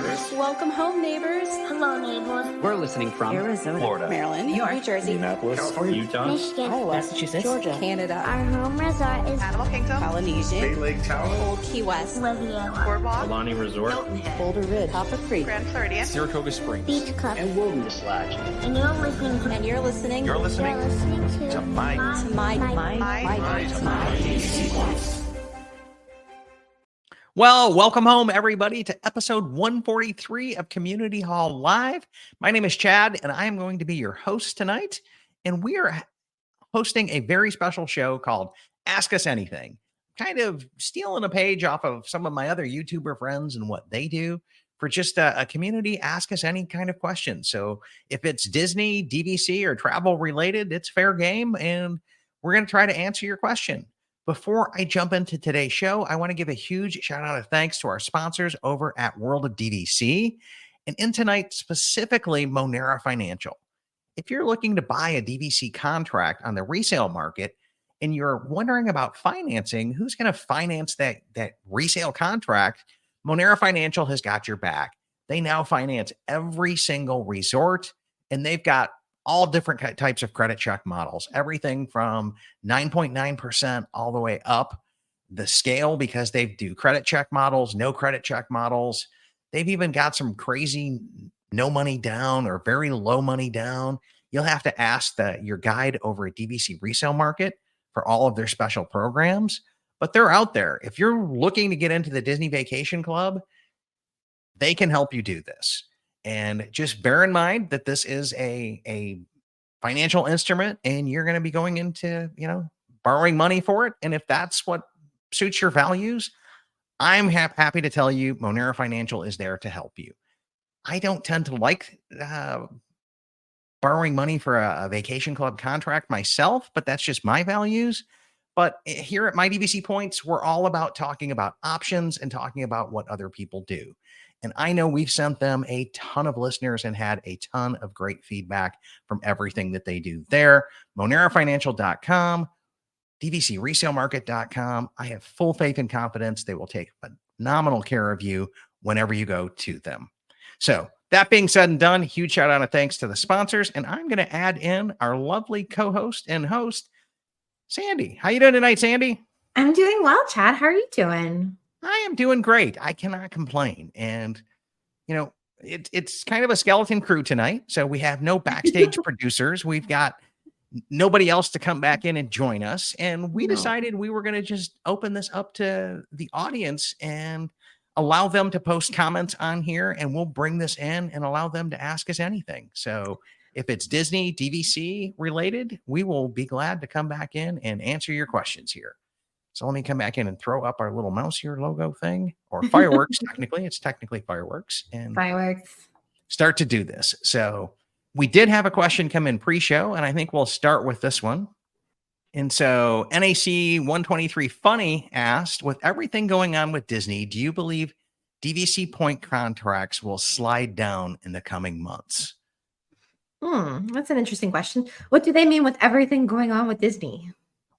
neighbors. Welcome home, neighbors. Hello, neighbors. We're listening from Arizona, Florida, Maryland, New York, New Jersey, Indianapolis, California, Utah, Michigan. Massachusetts, Georgia, Canada, Our home resort is Animal Kingdom, Polynesian, Bay Lake Tower, Old Key West, Riviera, Boardwalk, Alani Resort, Hilton Head, Boulder Ridge, Copper Creek, Grand Floridian, Saratoga Springs, Beach Club. and Wilderness Lodge. And you're listening to and you're listening You're listening to my Well, welcome home, everybody, to episode 143 of Community Hall Live. My name is Chad, and I am going to be your host tonight. And we are hosting a very special show called Ask Us Anything, kind of stealing a page off of some of my other YouTuber friends and what they do for just a community Ask Us Any kind of question. So if it's Disney, DVC, or travel related, it's fair game, and we're going to try to answer your question. Before I jump into today's show, I want to give a huge shout out of thanks to our sponsors over at World of DVC, and in tonight specifically Monera Financial. If you're looking to buy a DVC contract on the resale market and you're wondering about financing, who's going to finance that resale contract, Monera Financial has got your back. They now finance every single resort, and they've got all different types of credit check models, everything from 9.9% all the way up the scale, because they do credit check models, no credit check models. They've even got some crazy no money down or very low money down. You'll have to ask your guide over at DVC Resale Market for all of their special programs, but they're out there. If you're looking to get into the Disney Vacation Club, they can help you do this. And just bear in mind that this is a financial instrument, and you're going to be going into, borrowing money for it. And if that's what suits your values, I'm happy to tell you Monera Financial is there to help you. I don't tend to like borrowing money for a vacation club contract myself, but that's just my values. But here at My DVC Points, we're all about talking about options and talking about what other people do. And I know we've sent them a ton of listeners and had a ton of great feedback from everything that they do there. MoneraFinancial.com, DVCResaleMarket.com. I have full faith and confidence they will take phenomenal care of you whenever you go to them. So that being said and done, huge shout out and thanks to the sponsors. And I'm going to add in our lovely co-host and host, Sandy. How you doing tonight, Sandy? I'm doing well, Chad. How are you doing? I am doing great. I cannot complain. And, it's kind of a skeleton crew tonight. So we have no backstage producers. We've got nobody else to come back in and join us. And we decided we were going to just open this up to the audience and allow them to post comments on here. And we'll bring this in and allow them to ask us anything. So if it's Disney, DVC related, we will be glad to come back in and answer your questions here. So let me come back in and throw up our little mouse here logo thing, or fireworks. It's technically fireworks, and start to do this. So we did have a question come in pre-show, and I think we'll start with this one. And so NAC 123 Funny asked, with everything going on with Disney, do you believe DVC point contracts will slide down in the coming months? That's an interesting question. What do they mean with everything going on with Disney?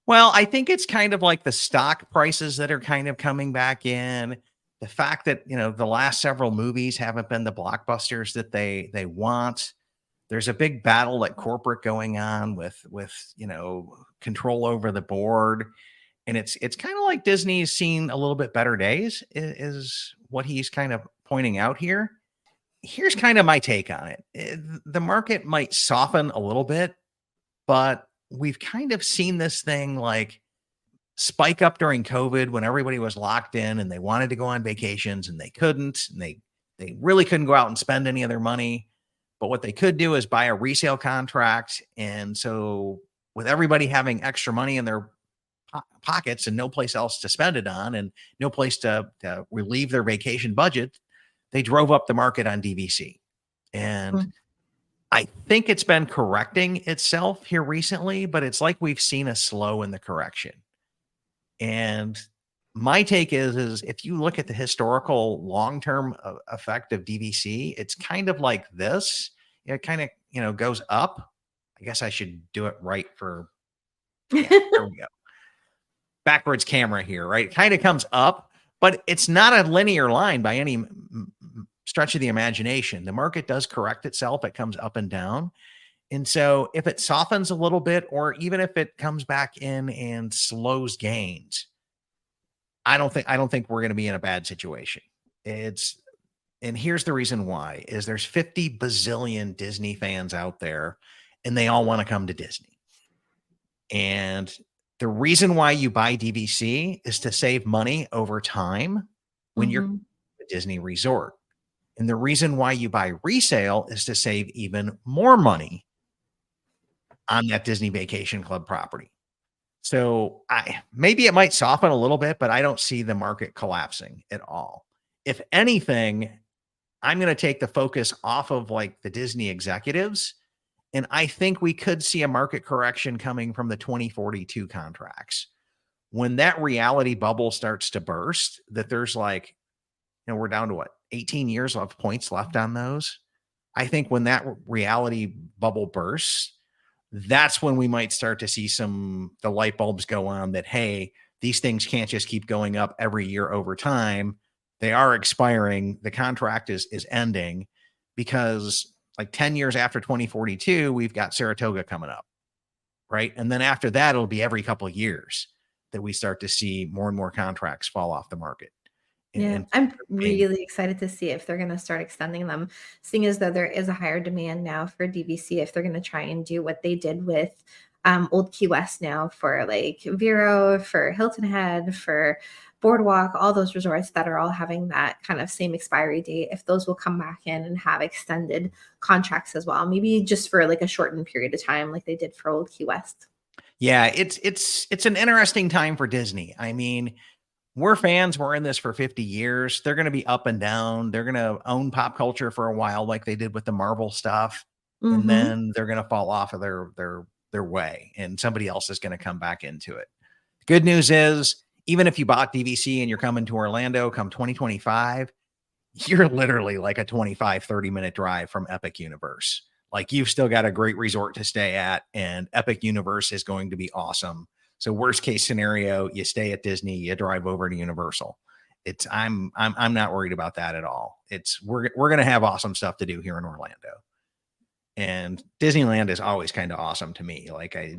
Well, I think it's kind of like the stock prices that are kind of coming back in. The fact that, the last several movies haven't been the blockbusters that they want. There's a big battle at corporate going on with control over the board. And it's kind of like Disney's seen a little bit better days is what he's kind of pointing out here. Here's kind of my take on it. The market might soften a little bit, but we've kind of seen this thing like spike up during COVID when everybody was locked in and they wanted to go on vacations and they couldn't, and they really couldn't go out and spend any of their money. But what they could do is buy a resale contract. And so with everybody having extra money in their pockets and no place else to spend it on and no place to relieve their vacation budget, they drove up the market on DVC. And I think it's been correcting itself here recently, but it's like we've seen a slow in the correction. And my take is if you look at the historical long-term effect of DVC, it's kind of like this. It kind of, goes up. I guess I should do it right for, there we go. Backwards camera here, right? It kind of comes up, but it's not a linear line by any stretch of the imagination. The market does correct itself. It comes up and down. And so if it softens a little bit, or even if it comes back in and slows gains, I don't think we're going to be in a bad situation. And here's the reason why is there's 50 bazillion Disney fans out there, and they all want to come to Disney. And the reason why you buy DVC is to save money over time when you're at a Disney resort. And the reason why you buy resale is to save even more money on that Disney Vacation Club property. So maybe it might soften a little bit, but I don't see the market collapsing at all. If anything, I'm going to take the focus off of like the Disney executives. And I think we could see a market correction coming from the 2042 contracts. When that reality bubble starts to burst, that there's like, we're down to what, 18 years of points left on those. I think when that reality bubble bursts, that's when we might start to see the light bulbs go on that, hey, these things can't just keep going up every year over time. They are expiring. The contract is ending, because like 10 years after 2042, we've got Saratoga coming up, right? And then after that, it'll be every couple of years that we start to see more and more contracts fall off the market. Yeah, I'm really excited to see if they're going to start extending them, seeing as though there is a higher demand now for DVC, if they're going to try and do what they did with Old Key West now for like Vero, for Hilton Head, for Boardwalk, all those resorts that are all having that kind of same expiry date, if those will come back in and have extended contracts as well, maybe just for like a shortened period of time like they did for Old Key West. Yeah, it's an interesting time for Disney. I mean, we're fans. We're in this for 50 years. They're going to be up and down. They're going to own pop culture for a while, like they did with the Marvel stuff. And then they're going to fall off of their way, and somebody else is going to come back into it. The good news is, even if you bought DVC and you're coming to Orlando come 2025, you're literally like a 25, 30-minute drive from Epic Universe. Like, you've still got a great resort to stay at, and Epic Universe is going to be awesome. So worst case scenario, you stay at Disney, you drive over to Universal. I'm not worried about that at all. We're going to have awesome stuff to do here in Orlando. And Disneyland is always kind of awesome to me. Like I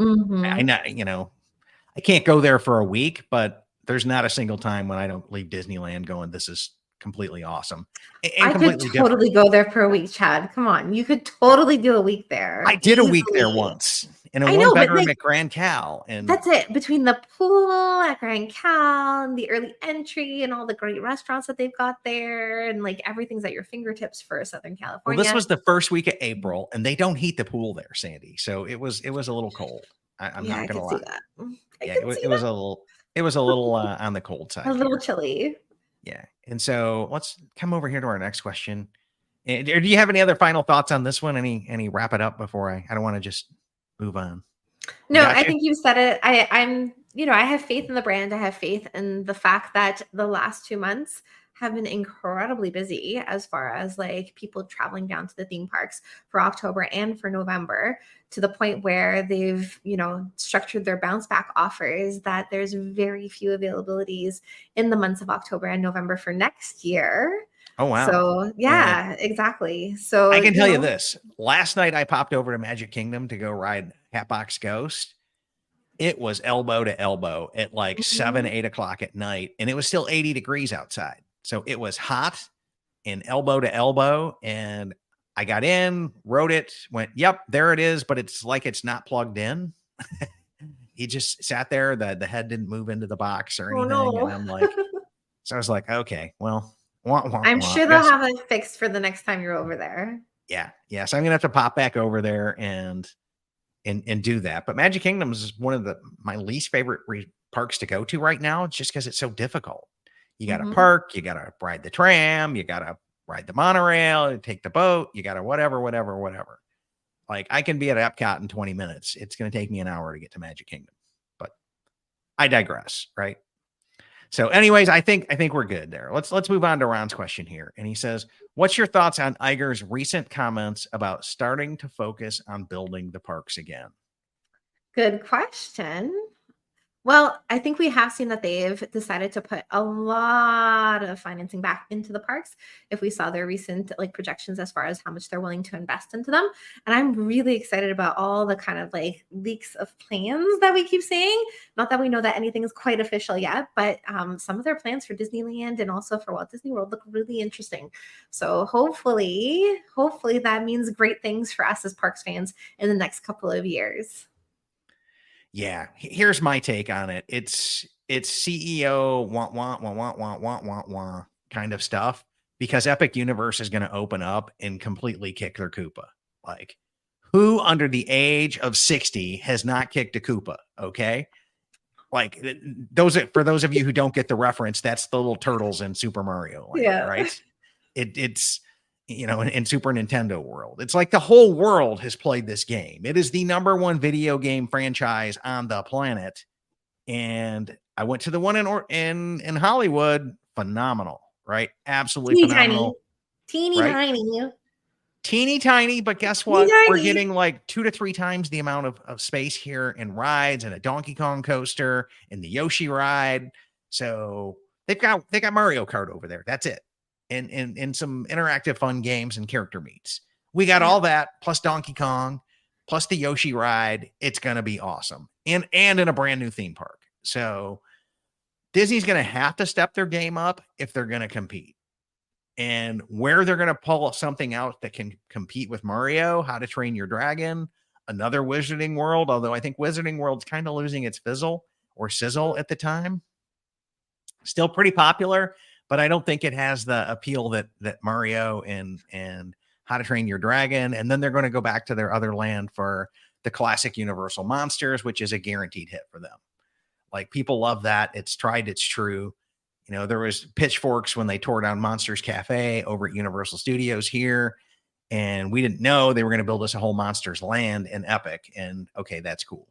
can't go there for a week, but there's not a single time when I don't leave Disneyland going, this is completely awesome. I could totally go there for a week, Chad. Come on. You could totally do a week there. I did a week there once in a one-bedroom at Grand Cal. And that's it. Between the pool at Grand Cal and the early entry and all the great restaurants that they've got there, and like everything's at your fingertips for Southern California. Well, this was the first week of April, and they don't heat the pool there, Sandy. So it was a little cold. I'm not going to lie. It was a little on the cold side. A little chilly. Yeah. And so let's come over here to our next question. Do you have any other final thoughts on this one? Any wrap it up before I don't want to just move on. No, I think you said it. I have faith in the brand. I have faith in the fact that the last 2 months have been incredibly busy as far as like people traveling down to the theme parks for October and for November, to the point where they've, structured their bounce back offers that there's very few availabilities in the months of October and November for next year. Oh, wow. So yeah, exactly. So I can tell you this. Last night I popped over to Magic Kingdom to go ride Hatbox Ghost. It was elbow to elbow at like 7, 8 o'clock at night, and it was still 80 degrees outside. So it was hot and elbow to elbow. And I got in, wrote it, went, yep, there it is. But it's like it's not plugged in. He just sat there. The head didn't move into the box or anything. Oh, no. And I'm like, so I was like, okay, well, I'm sure they'll have it fixed for the next time you're over there. Yeah. Yeah. So I'm going to have to pop back over there and do that. But Magic Kingdom is one of my least favorite parks to go to right now. It's just because it's so difficult. You got to park, you got to ride the tram, you got to ride the monorail, take the boat, you got to whatever. Like, I can be at Epcot in 20 minutes. It's going to take me an hour to get to Magic Kingdom, but I digress, right? So anyways, I think we're good there. Let's move on to Ron's question here. And he says, what's your thoughts on Iger's recent comments about starting to focus on building the parks again? Good question. Well, I think we have seen that they've decided to put a lot of financing back into the parks. If we saw their recent like projections as far as how much they're willing to invest into them. And I'm really excited about all the kind of like leaks of plans that we keep seeing. Not that we know that anything is quite official yet, but some of their plans for Disneyland and also for Walt Disney World look really interesting. So hopefully that means great things for us as parks fans in the next couple of years. Yeah, here's my take on it. It's CEO want kind of stuff because Epic Universe is going to open up and completely kick their Koopa. Like, who under the age of 60 has not kicked a Koopa? Okay, like for those of you who don't get the reference, that's the little turtles in Super Mario Land, Yeah. right? It's in Super Nintendo world. It's like the whole world has played this game. It is the number one video game franchise on the planet. And I went to the one in Hollywood. Phenomenal, right? Absolutely Teeny phenomenal. Teeny right? tiny. Teeny tiny, but guess what? Teeny We're tiny. getting like 2 to 3 times the amount of space here in rides and a Donkey Kong coaster and the Yoshi ride. So they got Mario Kart over there. That's it. And some interactive fun games and character meets. We got all that plus Donkey Kong, plus the Yoshi ride. It's gonna be awesome. And in a brand new theme park. So Disney's gonna have to step their game up if they're gonna compete. And where they're gonna pull something out that can compete with Mario, How to Train Your Dragon, another Wizarding World, although I think Wizarding World's kind of losing its fizzle or sizzle at the time. Still pretty popular, but I don't think it has the appeal that Mario and How to Train Your Dragon. And then they're going to go back to their other land for the classic Universal Monsters, which is a guaranteed hit for them. Like, people love that. It's tried, it's true. There was pitchforks when they tore down Monsters Cafe over at Universal Studios here, and we didn't know they were going to build us a whole Monsters land in Epic. And okay, that's cool.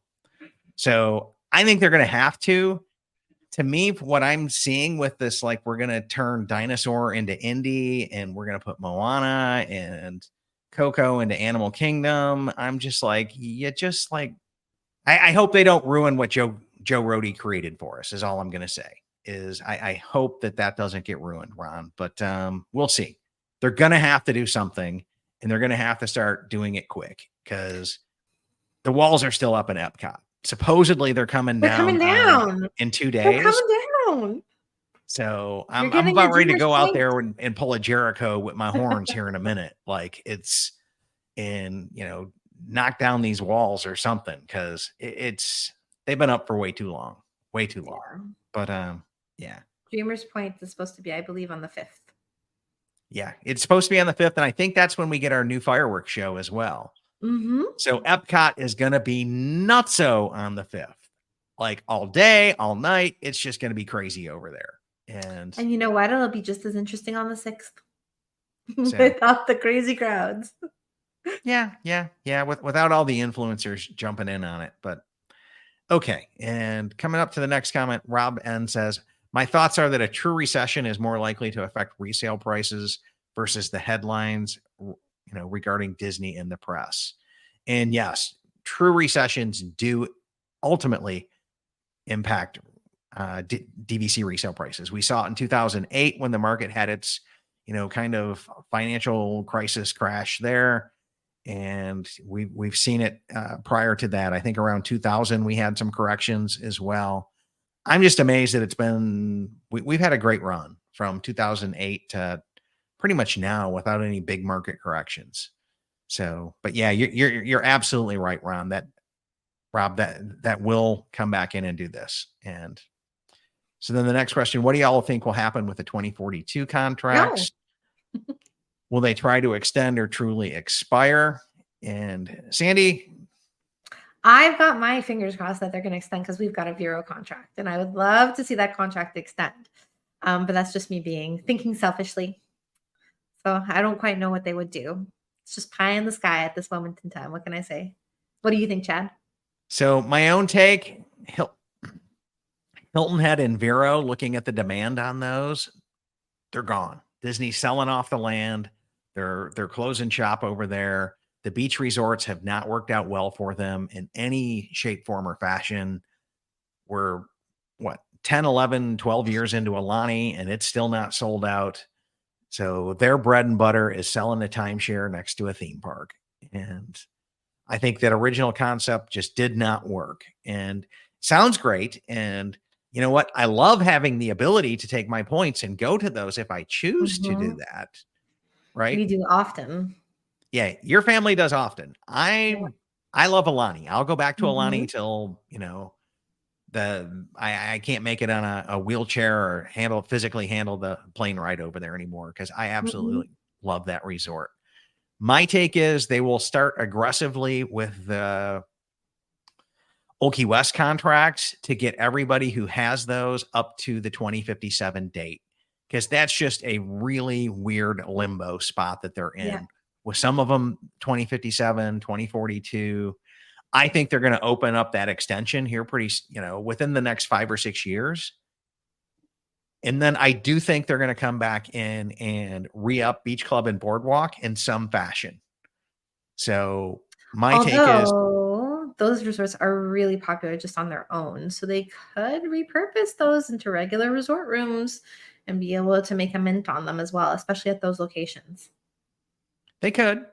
So I think they're going to have to. To me, what I'm seeing with this, like, we're going to turn Dinosaur into Indy and we're going to put Moana and Coco into Animal Kingdom. I'm just like, I hope they don't ruin what Joe Rohde created for us, is all I'm going to say. Is I hope that doesn't get ruined, Ron, but we'll see. They're going to have to do something, and they're going to have to start doing it quick because the walls are still up in Epcot. Supposedly they're coming down in 2 days. They're coming down. So I'm about ready to go out there and pull a Jericho with my horns here in a minute. Like, it's knock down these walls or something, because they've been up for way too long. But yeah. Dreamers Point is supposed to be, I believe, on the 5th. Yeah, it's supposed to be on the 5th, and I think that's when we get our new fireworks show as well. Mm-hmm. So Epcot is going to be nutso on the 5th, like all day, all night. It's just going to be crazy over there. And you know what? It'll be just as interesting on the 6th without the crazy crowds. Yeah. Without all the influencers jumping in on it. But okay. And coming up to the next comment, Rob N says, my thoughts are that a true recession is more likely to affect resale prices versus the headlines, regarding Disney and the press. And yes, true recessions do ultimately impact DVC resale prices. We saw it in 2008 when the market had its, kind of financial crisis crash there. And we've seen it prior to that. I think around 2000, we had some corrections as well. I'm just amazed that we've had a great run from 2008 to pretty much now without any big market corrections. So, but yeah, you're absolutely right, Ron, Rob, that will come back in and do this. And so then the next question, what do y'all think will happen with the 2042 contracts? No. Will they try to extend or truly expire? And Sandy? I've got my fingers crossed that they're going to extend, because we've got a Vero contract and I would love to see that contract extend. But that's just me thinking selfishly. So I don't quite know what they would do. It's just pie in the sky at this moment in time. What can I say? What do you think, Chad? So my own take, Hilton Head and Vero, looking at the demand on those, they're gone. Disney's selling off the land. They're closing shop over there. The beach resorts have not worked out well for them in any shape, form, or fashion. we're what, 10, 11, 12 years into Alani, and it's still not sold out. So their bread and butter is selling a timeshare next to a theme park. And I think that original concept just did not work, and sounds great. And you know what? I love having the ability to take my points and go to those if I choose to do that. Right. We do often. Yeah. Your family does often. I love Alani. I'll go back to Alani till, I can't make it on a wheelchair or physically handle the plane ride over there anymore, because I absolutely love that resort. My take is they will start aggressively with the Old Key West contracts to get everybody who has those up to the 2057 date, because that's just a really weird limbo spot that they're in. With some of them 2057, 2042. I think they're going to open up that extension here within the next 5 or 6 years. And then I do think they're going to come back in and re-up Beach Club and Boardwalk in some fashion. So my take is, those resorts are really popular just on their own. So they could repurpose those into regular resort rooms and be able to make a mint on them as well, especially at those locations. They could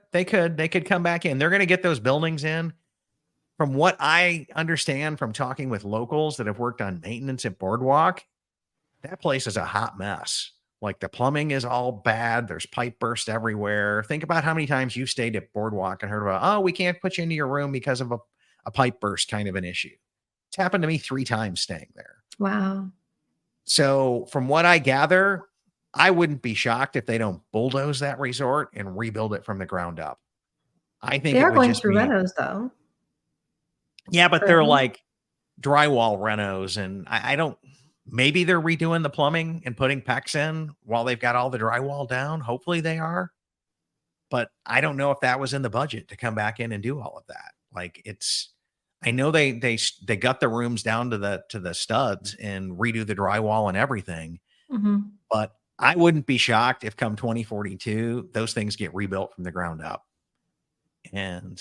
come back in. They're going to get those buildings in. From what I understand from talking with locals that have worked on maintenance at Boardwalk, that place is a hot mess. Like, the plumbing is all bad. There's pipe burst everywhere. Think about how many times you stayed at Boardwalk and heard about, oh, we can't put you into your room because of a pipe burst kind of an issue. It's happened to me 3 times staying there. Wow. So from what I gather, I wouldn't be shocked if they don't bulldoze that resort and rebuild it from the ground up. I think they are going through renos though. Yeah, but they're like drywall renos, and I don't. Maybe they're redoing the plumbing and putting PEX in while they've got all the drywall down. Hopefully they are, but I don't know if that was in the budget to come back in and do all of that. Like, I know they got the rooms down to the studs and redo the drywall and everything, but I wouldn't be shocked if come 2042 those things get rebuilt from the ground up. And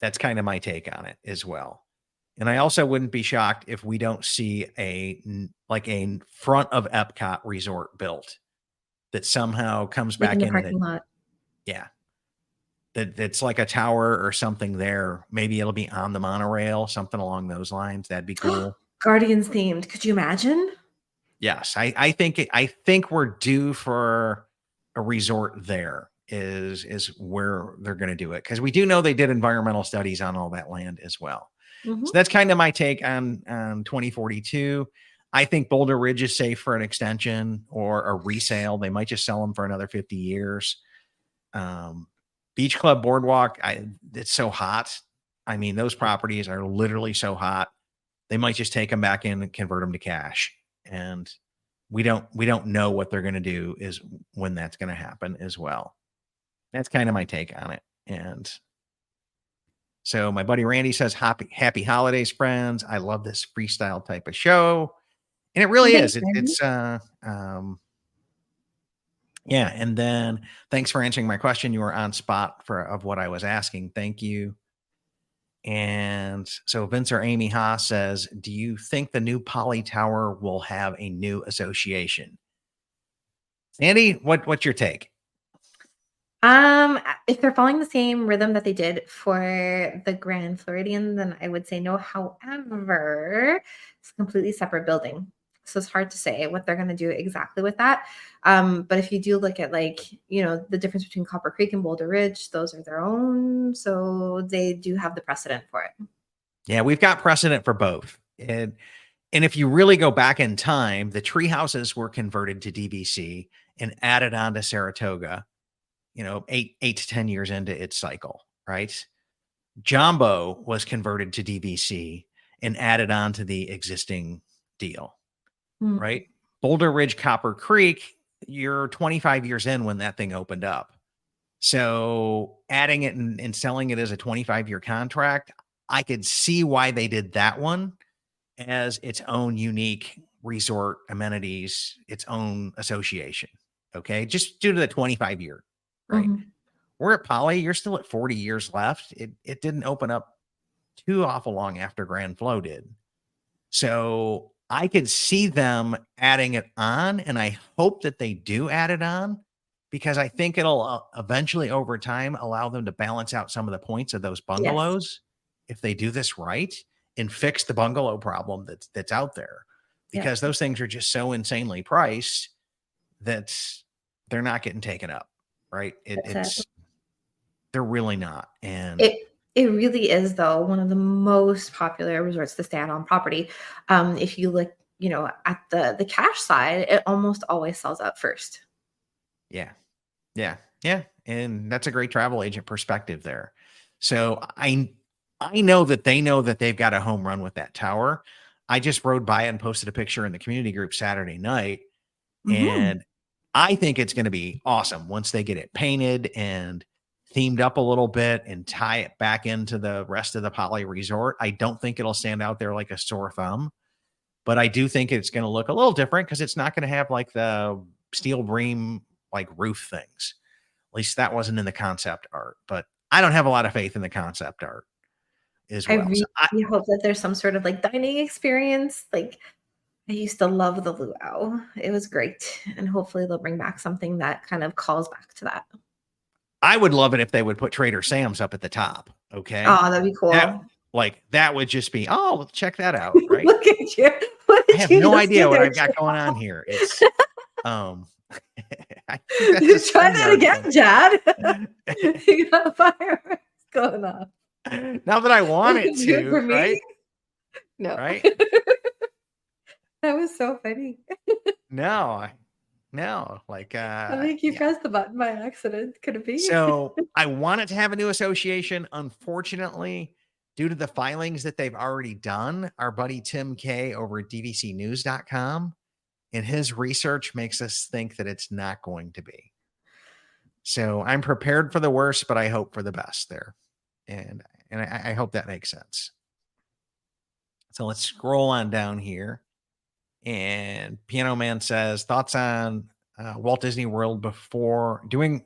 that's kind of my take on it as well. And I also wouldn't be shocked if we don't see a front of Epcot resort built that somehow comes back in the parking lot. Yeah. That's like a tower or something there. Maybe it'll be on the monorail, something along those lines. That'd be cool. Guardians themed. Could you imagine? Yes. I think we're due for a resort there. Is where they're going to do it, because we do know they did environmental studies on all that land as well. So that's kind of my take on 2042. I think Boulder Ridge is safe for an extension or a resale. They might just sell them for another 50 years. Beach Club Boardwalk, it's so hot. I mean, those properties are literally so hot. They might just take them back in and convert them to cash. And we don't know what they're going to do is when that's going to happen as well. That's kind of my take on it. And so my buddy Randy says, happy holidays, friends. I love this freestyle type of show. And it really is. Yeah. And then thanks for answering my question. You were on spot of what I was asking. Thank you. And so Vince or Amy Haas says, do you think the new Poly Tower will have a new association? Sandy, what's your take? If they're following the same rhythm that they did for the Grand Floridian, then I would say no. However, it's a completely separate building, so it's hard to say what they're going to do exactly with that. But if you do look at the difference between Copper Creek and Boulder Ridge, those are their own, so they do have the precedent for it. Yeah, we've got precedent for both. And if you really go back in time, the tree houses were converted to DVC and added on to Saratoga. 8 to 10 years into its cycle, right? Jumbo was converted to DVC and added on to the existing deal, right? Boulder Ridge, Copper Creek, you're 25 years in when that thing opened up. So adding it and selling it as a 25-year contract, I could see why they did that one as its own unique resort amenities, its own association, okay? Just due to the 25-year. Right. We're at Poly. You're still at 40 years left. It didn't open up too awful long after Grand Flow did. So I could see them adding it on, and I hope that they do add it on because I think it'll eventually over time allow them to balance out some of the points of those Yes. bungalows if they do this right and fix the bungalow problem that's out there, Yeah. because those things are just so insanely priced that they're not getting taken up, right? That's it. They're really not. And It really is, though, one of the most popular resorts to stay at on property. If you look, at the cash side, it almost always sells out first. yeah, yeah. And that's a great travel agent perspective there. So I know that they know that they've got a home run with that tower. I just rode by and posted a picture in the community group Saturday night, Mhm. and I think it's going to be awesome once they get it painted and themed up a little bit and tie it back into the rest of the Poly Resort. I don't think it'll stand out there like a sore thumb, but I do think it's going to look a little different because it's not going to have like the steel beam like roof things. At least that wasn't in the concept art, but I don't have a lot of faith in the concept art as I well. really So hope that there's some sort of, like, dining experience. Like, I used to love the luau. It was great, and hopefully they'll bring back something that kind of calls back to that. I would love it if they would put Trader Sam's up at the top. Okay. Oh, that'd be That cool. that would just be, oh, check that out. Right. Look at you. What I did have you no just idea do what there, I've got Chad? going on here. It's I think that's a Try that StreamYard again, Chad. thing. You got fireworks going off. Now that I want it Do it for to, me? right? No. Right? That was so funny. No, like I think you yeah. pressed the button by accident. Could it be? So I wanted to have a new association. Unfortunately, due to the filings that they've already done, our buddy Tim K over at dvcnews.com and his research makes us think that it's not going to be. So I'm prepared for the worst, but I hope for the best there. And I hope that makes sense. So let's scroll on down here. And Piano Man says thoughts on Walt Disney World before doing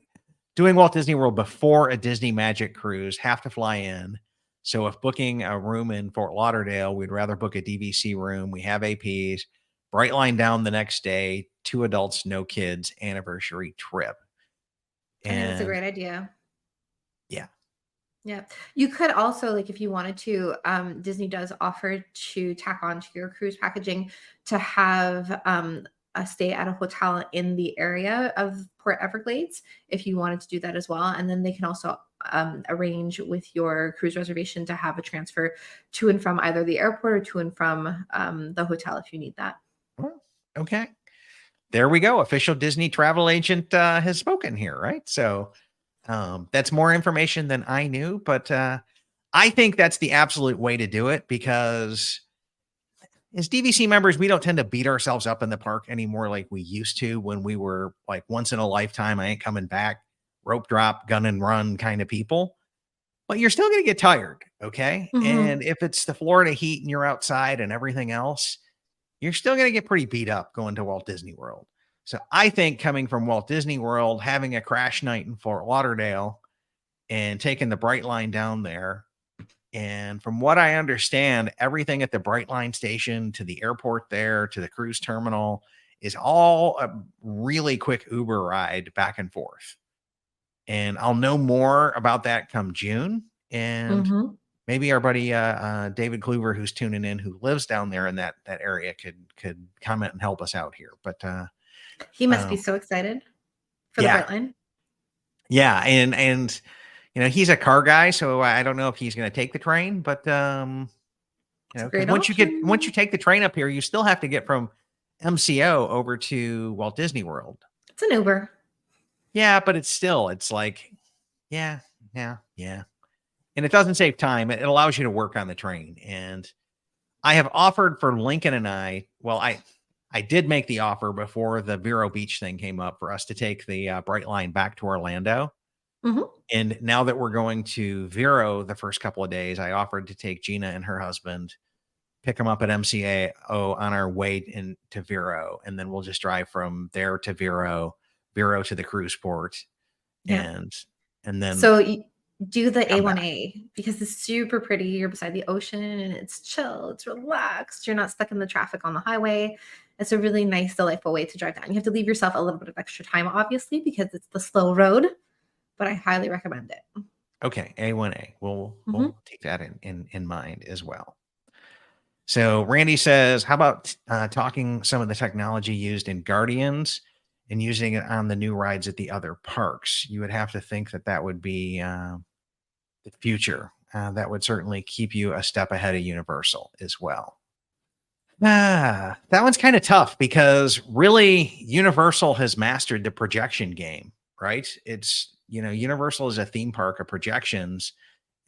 Walt Disney World before a Disney Magic cruise. Have to fly in. So if booking a room in Fort Lauderdale, we'd rather book a DVC room. We have APs. Bright line down the next day. 2 adults, no kids. Anniversary trip. I think that's a And great idea. yeah, Yeah. You could also, like, if you wanted to, Disney does offer to tack on to your cruise packaging to have a stay at a hotel in the area of Port Everglades if you wanted to do that as well. And then they can also arrange with your cruise reservation to have a transfer to and from either the airport or to and from the hotel if you need that. well, okay. There we go. Official Disney travel agent has spoken here, right? So that's more information than I knew, but I think that's the absolute way to do it because as DVC members, we don't tend to beat ourselves up in the park anymore like we used to when we were like once in a lifetime, I ain't coming back, rope drop, gun and run kind of people. But you're still going to get tired, okay? Mhm. And if it's the Florida heat and you're outside and everything else, you're still going to get pretty beat up going to Walt Disney World. So I think coming from Walt Disney World, having a crash night in Fort Lauderdale and taking the Bright Line down there. And from what I understand, everything at the Bright Line station to the airport there to the cruise terminal is all a really quick Uber ride back and forth. And I'll know more about that come June. And Mhm. maybe our buddy David Kluver, who's tuning in, who lives down there in that area, could comment and help us out here. But He must be so excited for the yeah, Brightline. yeah, and he's a car guy, so I don't know if he's going to take the train, but It's a because great once you option. take the train up here, you still have to get from MCO over to Walt Disney World. It's an Uber. Yeah, but it's like, yeah. And it doesn't save time. It allows you to work on the train. And I have offered for Lincoln and I did make the offer before the Vero Beach thing came up for us to take the Bright Line back to Orlando. Mhm. And now that we're going to Vero the first couple of days, I offered to take Gina and her husband, pick them up at MCAO on our way into Vero. And then we'll just drive from there to Vero to the cruise port. Yeah. And then So do the come back. A1A because it's super pretty. You're beside the ocean and it's chill, it's relaxed. You're not stuck in the traffic on the highway. It's a really nice, delightful way to drive down. You have to leave yourself a little bit of extra time, obviously, because it's the slow road, but I highly recommend it. Okay, A1A. We'll Mhm. take that in mind as well. So Randy says, how about talking some of the technology used in Guardians and using it on the new rides at the other parks? You would have to think that that would be the future. That would certainly keep you a step ahead of Universal as well. That one's kind of tough because really Universal has mastered the projection game, right? It's, Universal is a theme park of projections,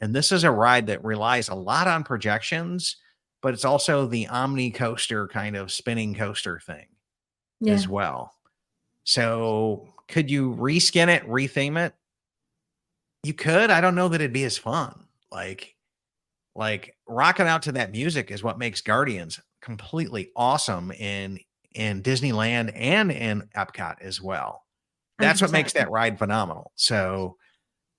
and this is a ride that relies a lot on projections, but it's also the Omni coaster kind of spinning coaster thing Yeah. as well. So could you reskin it, retheme it? You could. I don't know that it'd be as fun. Like rocking out to that music is what makes Guardians completely awesome in Disneyland and in Epcot as well. That's what 100%. makes that ride phenomenal. So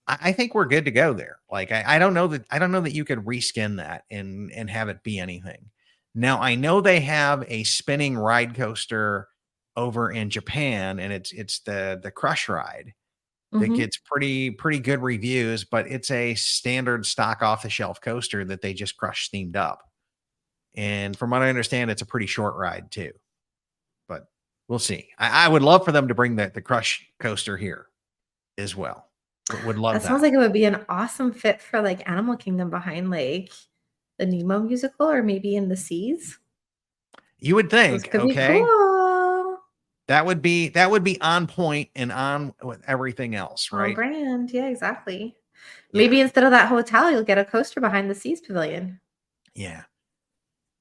I think we're good to go there. Like I don't know that you could reskin that and have it be anything. Now I know they have a spinning ride coaster over in Japan, and it's the Crush ride that Mhm. gets pretty good reviews, but it's a standard stock off the shelf coaster that they just Crush themed up. And from what I understand, it's a pretty short ride too. But we'll see. I would love for them to bring the Crush coaster here as well. Would love That that. sounds like it would be an awesome fit for like Animal Kingdom behind like the Nemo musical or maybe in the seas. You would Those think, could be okay, cool. that would be on point and on with everything else, On right? brand. Yeah, exactly. Yeah, Maybe instead of that hotel, you'll get a coaster behind the seas pavilion. yeah.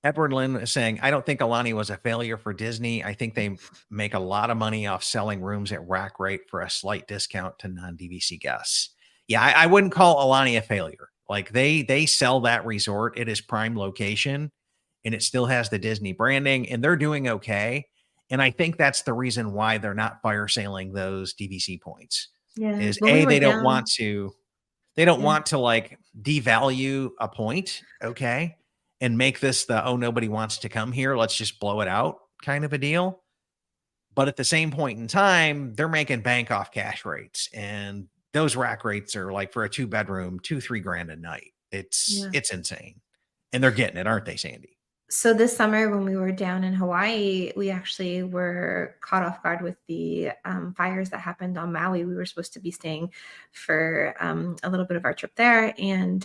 Edward Lynn is saying, I don't think Alani was a failure for Disney. I think they make a lot of money off selling rooms at rack rate for a slight discount to non-DVC guests. Yeah, I wouldn't call Alani a failure. Like they sell that resort. It is prime location and it still has the Disney branding and they're doing okay. And I think that's the reason why they're not fire sailing those DVC points. Yeah. Is When we were they don't down, want to they don't yeah. want to like devalue a point, okay, and make this the nobody wants to come here, let's just blow it out kind of a deal. But at the same point in time, they're making bank off cash rates, and those rack rates are like for a 2-bedroom, 2-3 grand a night. It's insane, and they're getting it, aren't they, Sandy? So this summer when we were down in Hawaii, we actually were caught off guard with the fires that happened on Maui. We were supposed to be staying for a little bit of our trip there. And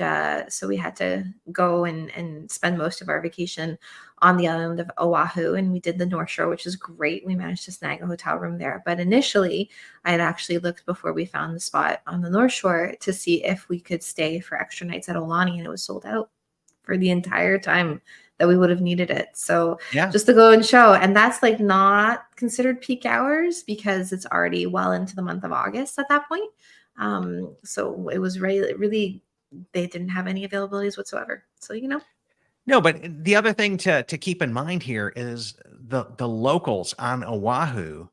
so we had to go and spend most of our vacation on the island of Oahu. And we did the North Shore, which is great. We managed to snag a hotel room there. But initially, I had actually looked before we found the spot on the North Shore to see if we could stay for extra nights at Aulani. And it was sold out for the entire time that we would have needed it. So Yeah. just to go and show, and that's like not considered peak hours because it's already well into the month of August at that point. So it was really, they didn't have any availabilities whatsoever. So, No, but the other thing to keep in mind here is the locals on Oahu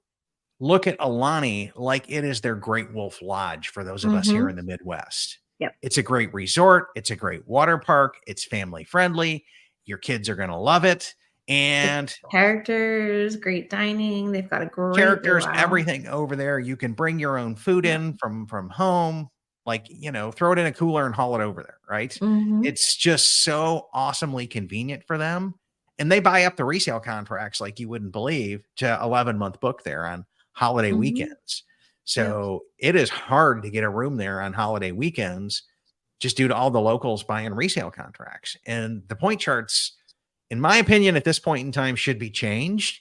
look at Alani like it is their Great Wolf Lodge for those of us here in the Midwest. Yep. It's a great resort. It's a great water park. It's family friendly. Your kids are going to love it. And characters, great dining. They've got a great characters, luau. everything over there. You can bring your own food in from home, like, throw it in a cooler and haul it over there. Right. Mhm. It's just so awesomely convenient for them. And they buy up the resale contracts like you wouldn't believe to 11-month book there on holiday weekends. So it is hard to get a room there on holiday weekends just due to all the locals buying resale contracts. And the point charts, in my opinion, at this point in time should be changed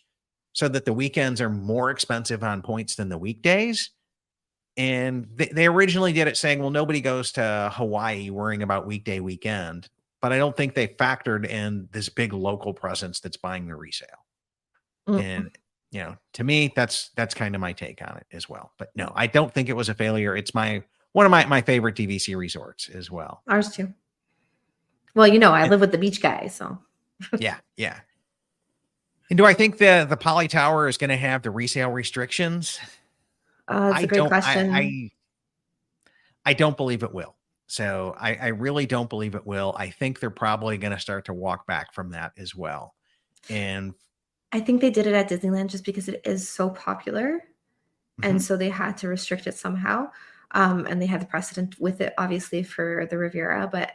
so that the weekends are more expensive on points than the weekdays. And they originally did it saying, well, nobody goes to Hawaii worrying about weekday weekend, but I don't think they factored in this big local presence that's buying the resale. And, to me, that's kind of my take on it as well. But no, I don't think it was a failure. It's one of my favorite DVC resorts as well. Ours too. Well, I live with the beach guy, so. Yeah. And do I think the Poly Tower is going to have the resale restrictions? That's a great question. I don't believe it will. So I really don't believe it will. I think they're probably going to start to walk back from that as well. And I think they did it at Disneyland just because it is so popular, and mhm, so they had to restrict it somehow. And they had the precedent with it, obviously, for the Riviera. But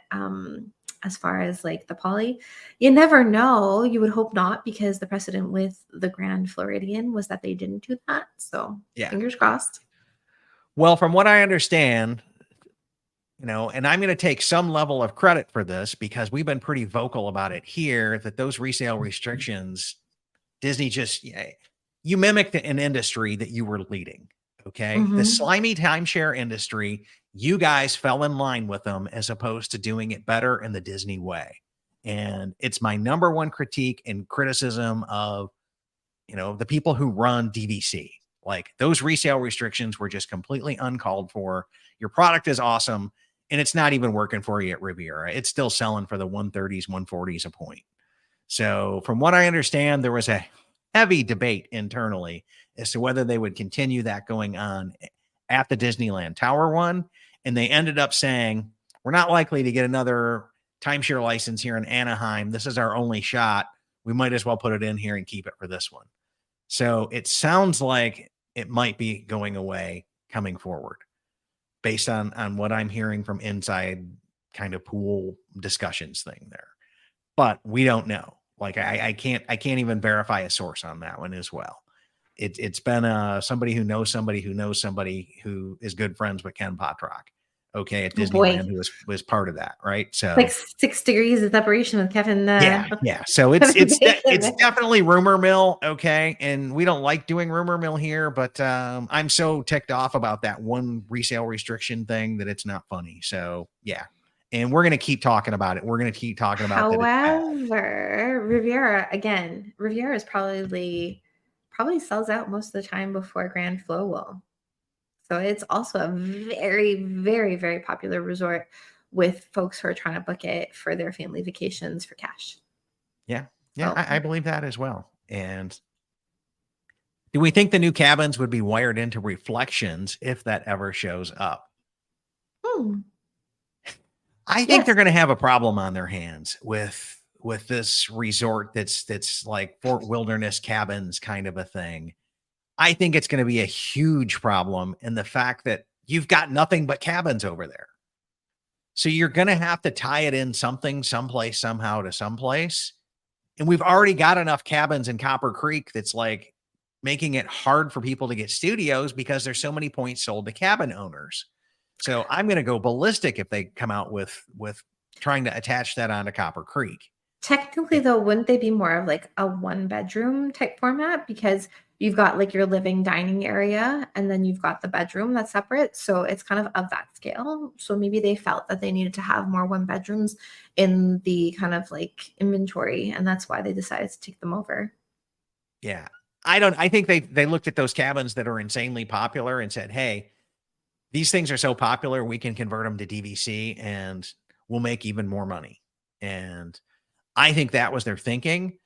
as far as like the Poly, you never know. You would hope not, because the precedent with the Grand Floridian was that they didn't do that. So yeah. fingers crossed. Well, from what I understand, and I'm going to take some level of credit for this because we've been pretty vocal about it here that those resale restrictions, Disney just, you mimicked an industry that you were leading. Okay. The Mhm. slimy timeshare industry, you guys fell in line with them as opposed to doing it better in the Disney way. And it's my number one critique and criticism of, the people who run DVC. Like those resale restrictions were just completely uncalled for. Your product is awesome and it's not even working for you at Riviera. It's still selling for the 130s, 140s a point. So, from what I understand, there was a heavy debate internally as to whether they would continue that going on at the Disneyland Tower one. And they ended up saying, we're not likely to get another timeshare license here in Anaheim. This is our only shot. We might as well put it in here and keep it for this one. So, it sounds like it might be going away coming forward based on what I'm hearing from inside kind of pool discussions thing there. But we don't know. Like I can't even verify a source on that one as well. It's been somebody who knows somebody who knows somebody who is good friends with Ken Potrock. Okay, at Oh boy, Disneyland, who was part of that, right? like So 6 degrees of separation with Kevin. yeah. So it's Kevin it's Bacon. definitely rumor mill. Okay, and we don't like doing rumor mill here, but I'm so ticked off about that one resale restriction thing that it's not funny. So yeah, and we're gonna keep talking about it. We're gonna keep talking about that. It's bad. However, Riviera is probably sells out most of the time before Grand Flow will. So it's also a very, very, very popular resort with folks who are trying to book it for their family vacations for cash. Yeah. Yeah, So I believe that as well. And do we think the new cabins would be wired into reflections if that ever shows up? hmm, I think yes. they're going to have a problem on their hands with this resort that's like Fort Wilderness Cabins kind of a thing. I think it's going to be a huge problem in the fact that you've got nothing but cabins over there. So you're going to have to tie it in someplace, somehow to someplace. And we've already got enough cabins in Copper Creek that's like making it hard for people to get studios because there's so many points sold to cabin owners. So I'm going to go ballistic if they come out with trying to attach that onto Copper Creek. Technically, though, wouldn't they be more of like a one bedroom type format? Because you've got like your living dining area and then you've got the bedroom that's separate. So it's kind of that scale. So maybe they felt that they needed to have more one bedrooms in the kind of like inventory. And that's why they decided to take them over. Yeah. I think they looked at those cabins that are insanely popular and said, "Hey, these things are so popular, we can convert them to DVC and we'll make even more money." And I think that was their thinking.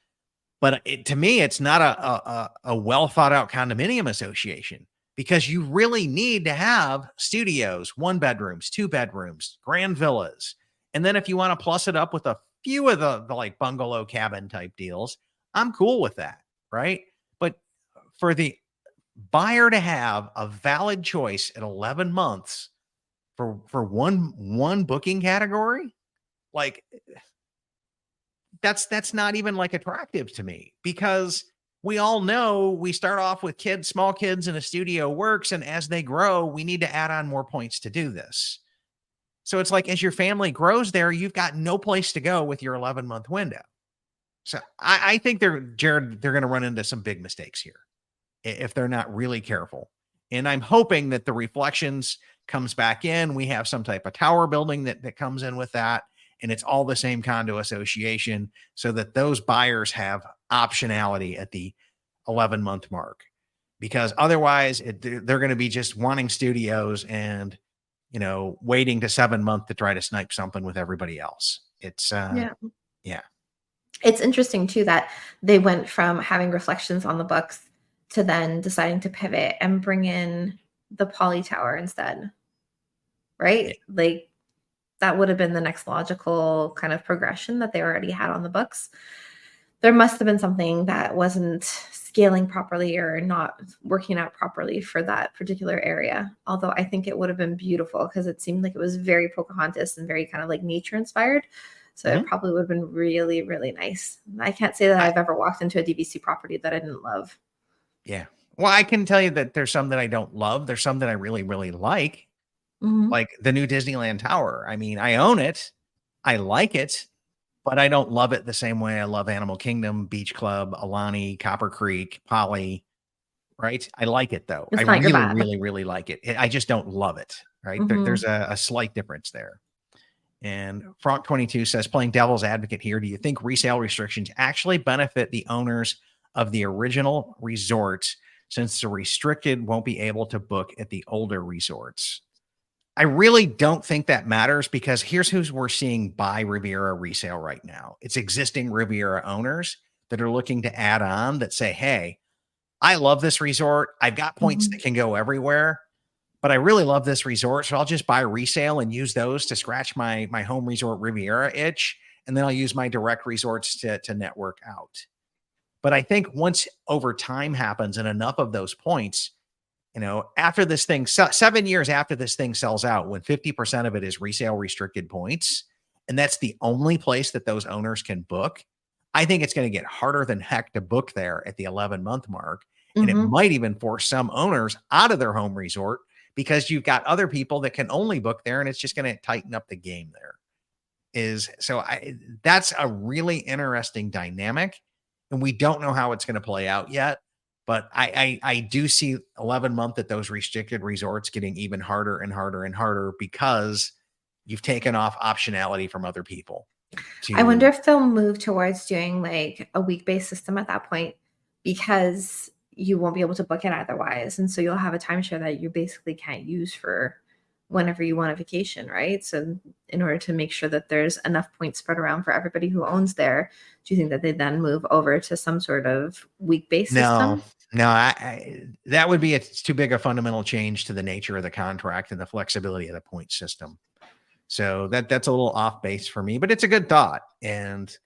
But to me, it's not a well thought out condominium association because you really need to have studios, 1 bedrooms, 2 bedrooms, grand villas. And then if you want to plus it up with a few of the like bungalow cabin type deals, I'm cool with that. Right. But for the buyer to have a valid choice at 11 months for one booking category, like that's not even like attractive to me because we all know we start off with small kids in a studio works. And as they grow, we need to add on more points to do this. So it's like, as your family grows there, you've got no place to go with your 11-month window. So I think they're going to run into some big mistakes here if they're not really careful. And I'm hoping that the reflections comes back in. We have some type of tower building that comes in with that. And it's all the same condo association so that those buyers have optionality at the 11-month mark, because otherwise they're going to be just wanting studios and, waiting to 7 months to try to snipe something with everybody else. It's Yeah. yeah. It's interesting too that they went from having reflections on the books to then deciding to pivot and bring in the Poly Tower instead. Yeah. Right? Like that would have been the next logical kind of progression that they already had on the books. There must have been something that wasn't scaling properly or not working out properly for that particular area. Although I think it would have been beautiful because it seemed like it was very Pocahontas and very kind of like nature inspired. So it probably would have been really, really nice. I can't say that I've ever walked into a DVC property that I didn't love. Yeah. Well, I can tell you that there's some that I don't love. There's some that I really, really like the new Disneyland Tower. I mean, I own it. I like it, but I don't love it the same way I love Animal Kingdom, Beach Club, Alani, Copper Creek, Polly, right? I like it though. It's I not your really, bad. really, really like it. I just don't love it, right? There's a slight difference there. And Frank22 says, playing devil's advocate here, do you think resale restrictions actually benefit the owners of the original resorts since the restricted won't be able to book at the older resorts? I really don't think that matters because here's who we're seeing buy Riviera resale right now. It's existing Riviera owners that are looking to add on that say, hey, I love this resort. I've got points that can go everywhere, but I really love this resort. So I'll just buy resale and use those to scratch my home resort Riviera itch. And then I'll use my direct resorts to network out. But I think once over time happens and enough of those points, after this thing, 7 years after this thing sells out, when 50% of it is resale restricted points, and that's the only place that those owners can book, I think it's going to get harder than heck to book there at the 11-month mark. And it might even force some owners out of their home resort because you've got other people that can only book there, and it's just going to tighten up the game there. That's a really interesting dynamic, and we don't know how it's going to play out yet. But I do see 11-month at those restricted resorts getting even harder and harder and harder because you've taken off optionality from other people. I wonder if they'll move towards doing like a week-based system at that point because you won't be able to book it otherwise. And so you'll have a timeshare that you basically can't use for whenever you want a vacation, right? So in order to make sure that there's enough points spread around for everybody who owns there, do you think that they then move over to some sort of week-based system? No, that would be too big a fundamental change to the nature of the contract and the flexibility of the point system. So that's a little off base for me, but it's a good thought. And,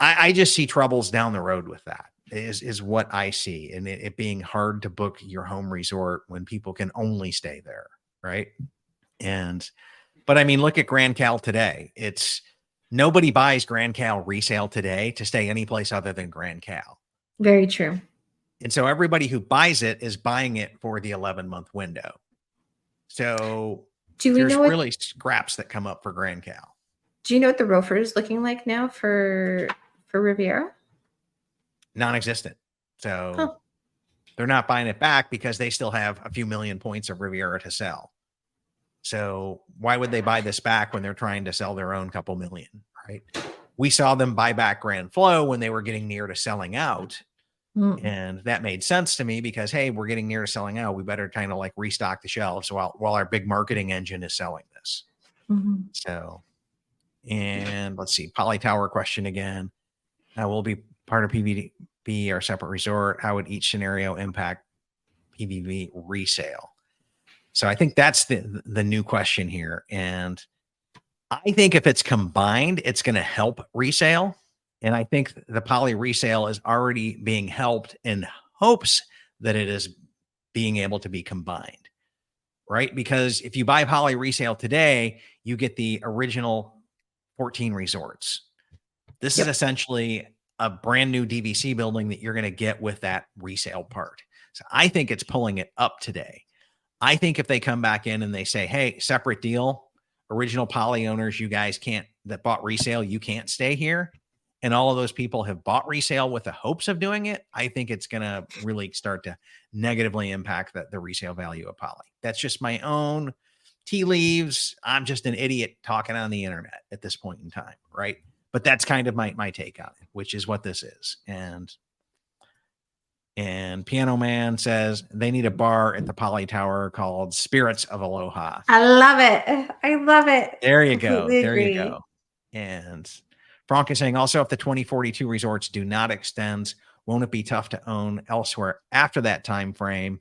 I just see troubles down the road with that is what I see. And it being hard to book your home resort when people can only stay there. Right. But I mean, look at Grand Cal today. Nobody buys Grand Cal resale today to stay anyplace other than Grand Cal. Very true. And so everybody who buys it is buying it for the 11-month window. So there's really scraps that come up for Grand Cal. Do you know what the ROFR is looking like now for Riviera? Non-existent. So they're not buying it back because they still have a few million points of Riviera to sell. So why would they buy this back when they're trying to sell their own couple million, right? We saw them buy back Grand Flow when they were getting near to selling out. And that made sense to me because, hey, we're getting near to selling out. We better kind of like restock the shelves while our big marketing engine is selling this. So, and let's see, Poly Tower question again. Will be part of PVB or separate resort? How would each scenario impact PVB resale? So I think that's the new question here. And I think if it's combined, it's going to help resale. And I think the poly resale is already being helped in hopes that it is being able to be combined, right? Because if you buy poly resale today, you get the original 14 resorts. This is essentially a brand new DVC building that you're going to get with that resale part. So I think it's pulling it up today. I think if they come back in and they say, hey, separate deal, original poly owners, you guys that bought resale, you can't stay here. And all of those people have bought resale with the hopes of doing it. I think it's going to really start to negatively impact the resale value of poly. That's just my own tea leaves. I'm just an idiot talking on the internet at this point in time. Right. But that's kind of my take on it, which is what this is. And Piano Man says they need a bar at the Poly Tower called Spirits of Aloha. I love it. I love it. There you go. There you go. And Frank is saying also if the 2042 resorts do not extend, won't it be tough to own elsewhere after that time frame?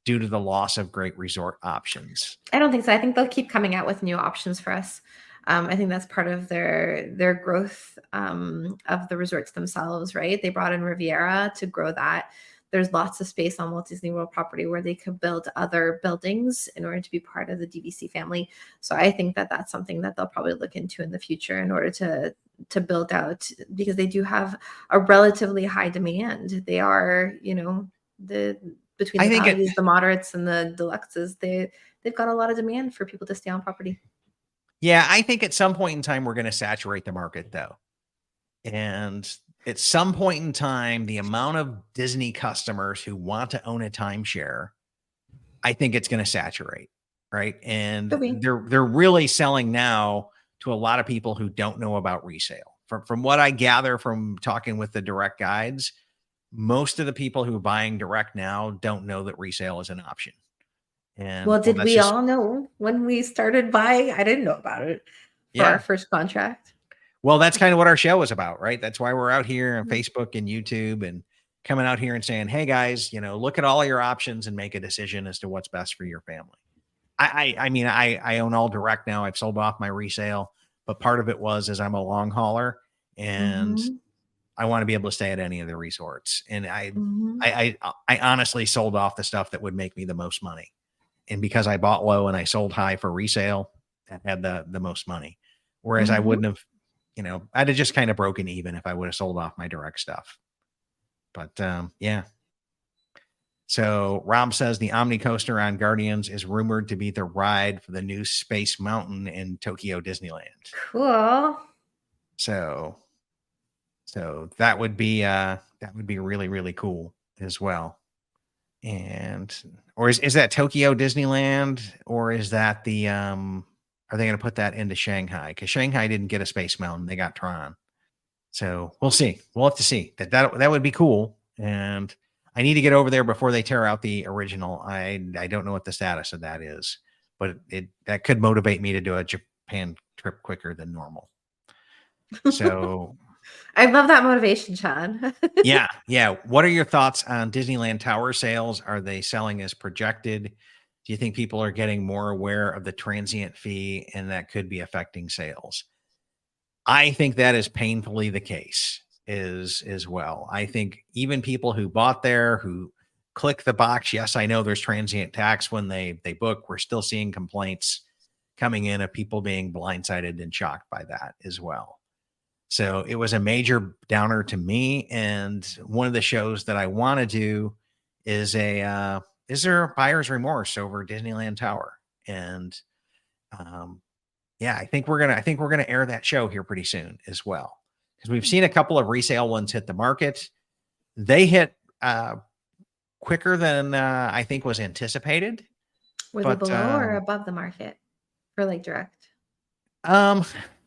due to the loss of great resort options. I don't think so. I think they'll keep coming out with new options for us. I think that's part of their growth of the resorts themselves, right? They brought in Riviera to grow that. There's lots of space on Walt Disney World property where they could build other buildings in order to be part of the DVC family. So I think that that's something that they'll probably look into in the future in order to build out, because they do have a relatively high demand. They are, between I the think values, the moderates and the deluxes, they've got a lot of demand for people to stay on property. Yeah, I think at some point in time, we're going to saturate the market, though. And at some point in time, the amount of Disney customers who want to own a timeshare, I think it's going to saturate, right? And Could be. they're really selling now to a lot of people who don't know about resale. From what I gather from talking with the direct guides, most of the people who are buying direct now don't know that resale is an option. And Well, did that's we just, all know when we started buying? I didn't know about it for yeah. our first contract. Well, that's kind of what our show is about, right? That's why we're out here on Mhm. Facebook and YouTube and coming out here and saying, hey guys, look at all your options and make a decision as to what's best for your family. I mean, I own all direct now. I've sold off my resale, but part of it was I'm a long hauler and Mhm. I want to be able to stay at any of the resorts. And Mhm. I honestly sold off the stuff that would make me the most money. And because I bought low and I sold high for resale, that had the most money. Whereas I Mhm. wouldn't have, I'd have just kind of broken even if I would have sold off my direct stuff. But yeah. So Rob says the Omni Coaster on Guardians is rumored to be the ride for the new Space Mountain in Tokyo Disneyland. Cool. So that would be really, really cool as well. And or is that Tokyo Disneyland, or is that the are they going to put that into Shanghai? Because Shanghai didn't get a Space Mountain, they got Tron. So we'll see. We'll have to see. That would be cool. And I need to get over there before they tear out the original. I don't know what the status of that is, but that could motivate me to do a Japan trip quicker than normal. So I love that motivation, Chad. yeah. What are your thoughts on Disneyland Tower sales? Are they selling as projected? Do you think people are getting more aware of the transient fee and that could be affecting sales? I think that is painfully the case as well. I think even people who bought there, who click the box, yes, I know there's transient tax when they book, we're still seeing complaints coming in of people being blindsided and shocked by that as well. So it was a major downer to me. And one of the shows that I want to do is is there a buyer's remorse over Disneyland Tower? And yeah, I think we're gonna air that show here pretty soon as well, because we've seen a couple of resale ones hit the market. They hit quicker than I think was anticipated. Were they But below or above the market for like direct?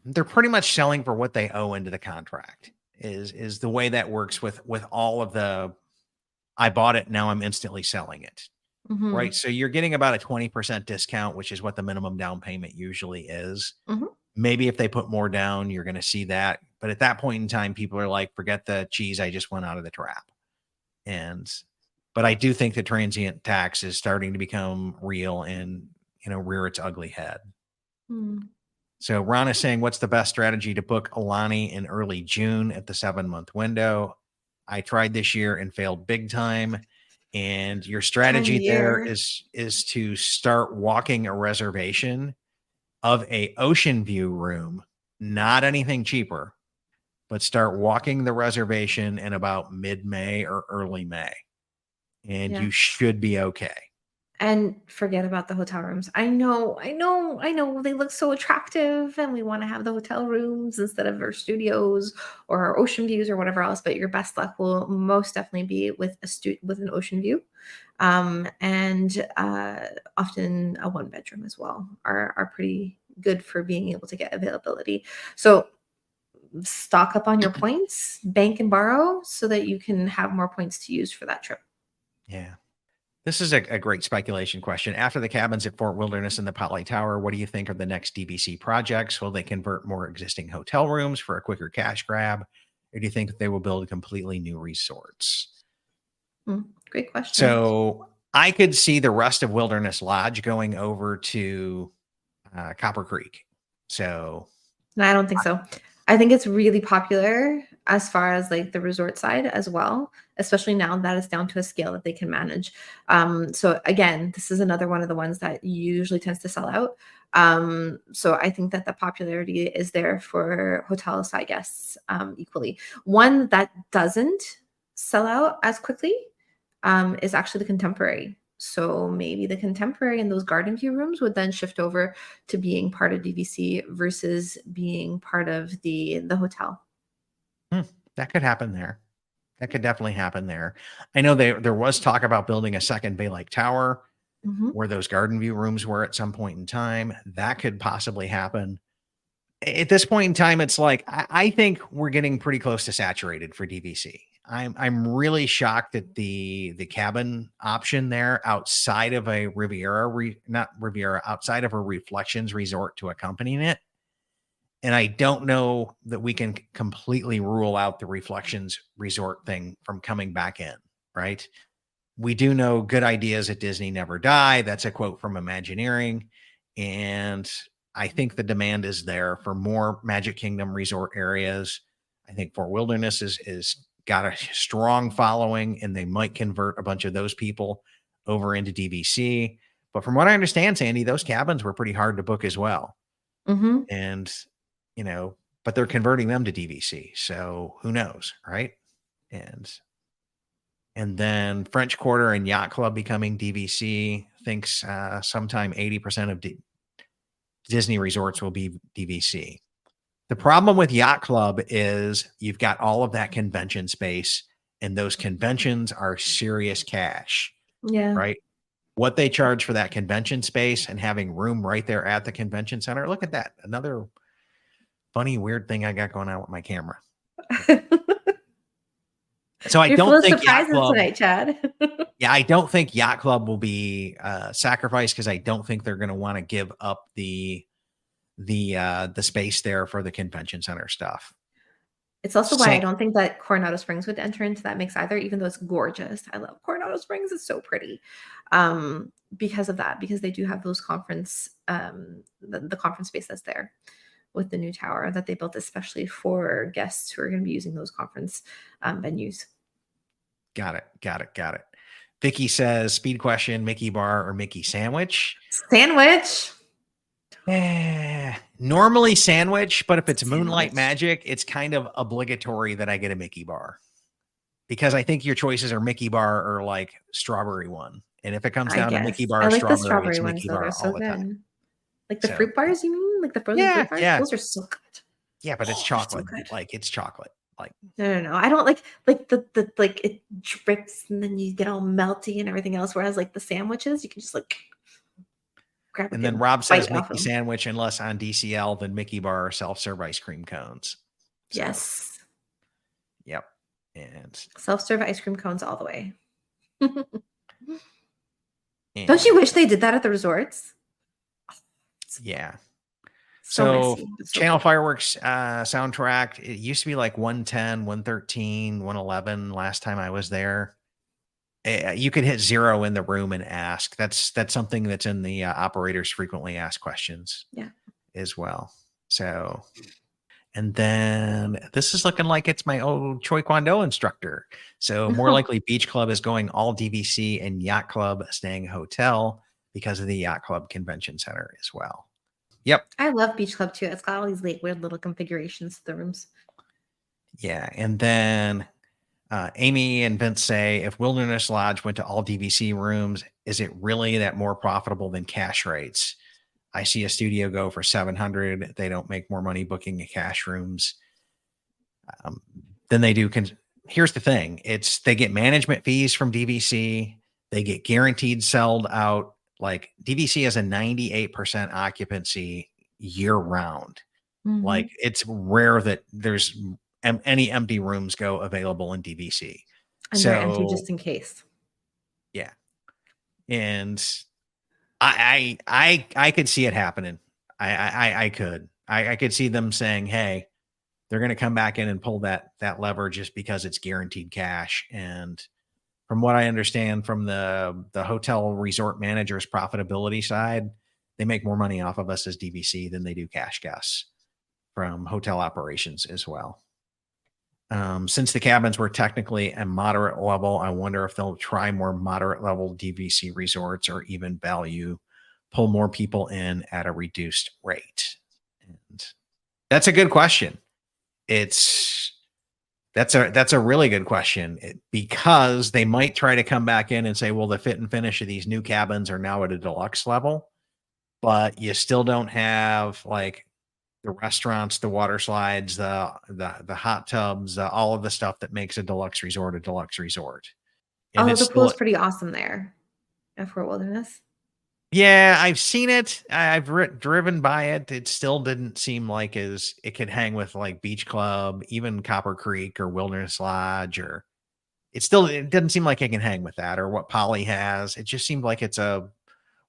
they're pretty much selling for what they owe into the contract. Is the way that works with all of the I bought it, now I'm instantly selling it. Mhm. Right. So you're getting about a 20% discount, which is what the minimum down payment usually is. Mhm. Maybe if they put more down, you're going to see that. But at that point in time, people are like, forget the cheese. I just went out of the trap. But I do think the transient tax is starting to become real and, rear its ugly head. Mm. So Ron is saying, what's the best strategy to book Alani in early June at the 7-month window? I tried this year and failed big time. And your strategy there is to start walking a reservation of a ocean view room, not anything cheaper, but start walking the reservation in about mid-May or early May. And Yeah. you should be okay. And forget about the hotel rooms. I know. They look so attractive and we want to have the hotel rooms instead of our studios or our ocean views or whatever else, but your best luck will most definitely be with with an ocean view. And often a one bedroom as well are pretty good for being able to get availability. So stock up on your points, bank and borrow so that you can have more points to use for that trip. Yeah. This is a great speculation question. After the cabins at Fort Wilderness and the Poly Tower, what do you think are the next DVC projects? Will they convert more existing hotel rooms for a quicker cash grab? Or do you think that they will build completely new resorts? Great question. So I could see the rest of Wilderness Lodge going over to Copper Creek. So No, I don't think so. I think it's really popular as far as like the resort side as well, especially now that it's down to a scale that they can manage. So again, this is another one of the ones that usually tends to sell out. So I think that the popularity is there for hotel side guests equally. One that doesn't sell out as quickly is actually the Contemporary. So maybe the Contemporary and those garden view rooms would then shift over to being part of DVC versus being part of the hotel. That could happen there. That could definitely happen there. I know there was talk about building a second Bay Lake Tower where those garden view rooms were at some point in time. That could possibly happen. At this point in time, it's like I think we're getting pretty close to saturated for DVC. I'm really shocked at the cabin option there outside of a outside of a Reflections resort to accompany it. And I don't know that we can completely rule out the Reflections resort thing from coming back in, right? We do know good ideas at Disney never die. That's a quote from Imagineering. And I think the demand is there for more Magic Kingdom resort areas. I think Fort Wilderness is got a strong following, and they might convert a bunch of those people over into DVC. But from what I understand, Sandy, those cabins were pretty hard to book as well. And, but they're converting them to DVC. So who knows, right? And then French Quarter and Yacht Club becoming DVC thinks sometime 80% of Disney resorts will be DVC. The problem with Yacht Club is you've got all of that convention space, and those conventions are serious cash. Yeah. Right. What they charge for that convention space and having room right there at the convention center. Look at that. Another funny, weird thing I got going on with my camera. So I don't think Yacht Club tonight, Chad. Yeah, I don't think Yacht Club will be sacrificed because I don't think they're going to want to give up the space there for the convention center stuff. It's also why I don't think that Coronado Springs would enter into that mix either, even though it's gorgeous. I love Coronado Springs. It's so pretty. Because of that, because they do have those conference, the conference space that's there with the new tower that they built, especially for guests who are going to be using those conference venues. Got it. Vicky says, speed question, Mickey bar or Mickey sandwich? Sandwich. Normally sandwich, but if it's Moonlight Magic, it's kind of obligatory that I get a Mickey bar because I think your choices are Mickey bar or like strawberry one. And if it comes down to Mickey bar or strawberry, it's Mickey bar all the time. Like the fruit bars, you mean? Like the frozen fruit bars? Those are so good. Yeah, but it's chocolate. Like it's chocolate. Like no. I don't like the like it drips and then you get all melty and everything else. Whereas like the sandwiches, you can just like grab. And then Rob says Mickey sandwich, unless on DCL, then Mickey bar or self-serve ice cream cones. So, yes. Yep. And self-serve ice cream cones all the way. Don't you wish they did that at the resorts? Yeah. So Channel Fireworks soundtrack, it used to be like 110, 113, 111 last time I was there. You could hit 0 in the room and ask. That's something that's in the operators frequently asked questions as well. So, and then this is looking like it's my old Choi Kwon-do instructor. So more likely Beach Club is going all DVC and Yacht Club staying hotel because of the Yacht Club Convention Center as well. Yep. I love Beach Club too. It's got all these weird little configurations to the rooms. Yeah. And then Amy and Vince say, if Wilderness Lodge went to all DVC rooms, is it really that more profitable than cash rates? I see a studio go for $700. They don't make more money booking a cash rooms than they do. Here's the thing. They get management fees from DVC. They get guaranteed sold out. Like DVC has a 98% occupancy year round. Mm-hmm. Like it's rare that there's any empty rooms go available in DVC. And they're empty just in case. Yeah. And I could see it happening. I could see them saying, hey, they're going to come back in and pull that lever just because it's guaranteed cash. And from what I understand from the hotel resort managers profitability side, they make more money off of us as DVC than they do cash guests from hotel operations as well. Since the cabins were technically a moderate level, I wonder if they'll try more moderate level DVC resorts or even pull more people in at a reduced rate. And that's a good question. That's a really good question because they might try to come back in and say, well, the fit and finish of these new cabins are now at a deluxe level, but you still don't have like the restaurants, the water slides, the hot tubs, all of the stuff that makes a deluxe resort a deluxe resort. And the pool's pretty awesome there at Fort Wilderness. Yeah, I've seen it. I've driven by it. It still didn't seem like it could hang with like Beach Club, even Copper Creek or Wilderness Lodge, or it doesn't seem like it can hang with that or what Poly has. It just seemed like it's a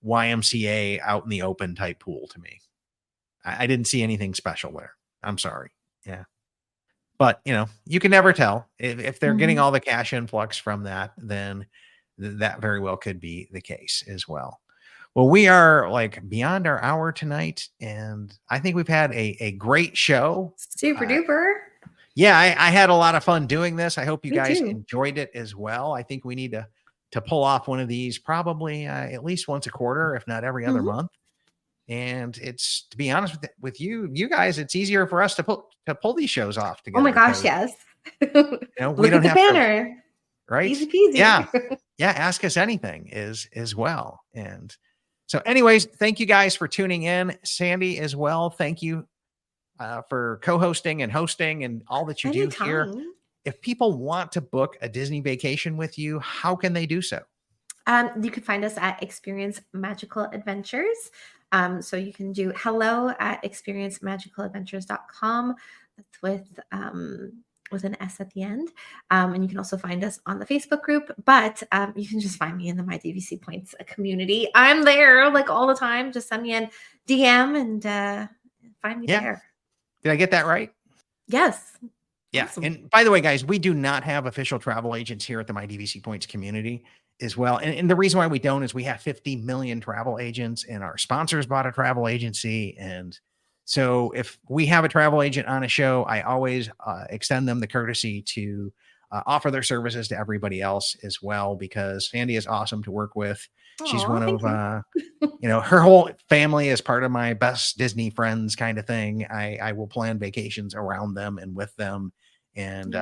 YMCA out in the open type pool to me. I didn't see anything special there. I'm sorry. Yeah. But, you can never tell. If they're getting all the cash influx from that, then that very well could be the case as well. Well, we are like beyond our hour tonight, and I think we've had a great show. Super duper. Yeah, I had a lot of fun doing this. I hope you guys too. enjoyed it as well. I think we need to pull off one of these probably at least once a quarter, if not every other month. And it's, to be honest with you guys, it's easier for us to pull these shows off together. Oh my gosh, yes. We Look don't at the have banner. to, right? Easy peasy. Yeah. Ask us anything as well. And so anyways, thank you guys for tuning in. Sandy as well. Thank you for co-hosting and hosting and all that you do here. If people want to book a Disney vacation with you, how can they do so? You can find us at Experience Magical Adventures. So you can do hello@experiencemagicaladventures.com. That's with an S at the end. And you can also find us on the Facebook group, but you can just find me in the My DVC Points community. I'm there like all the time. Just send me a DM and find me there. Did I get that right? Yes. Yeah. Awesome. And by the way, guys, we do not have official travel agents here at the My DVC Points community as well. And the reason why we don't is we have 50 million travel agents and our sponsors bought a travel agency. And so if we have a travel agent on a show, I always extend them the courtesy to offer their services to everybody else as well, because Sandy is awesome to work with. She's one of, her whole family is part of my best Disney friends kind of thing. I will plan vacations around them and with them, and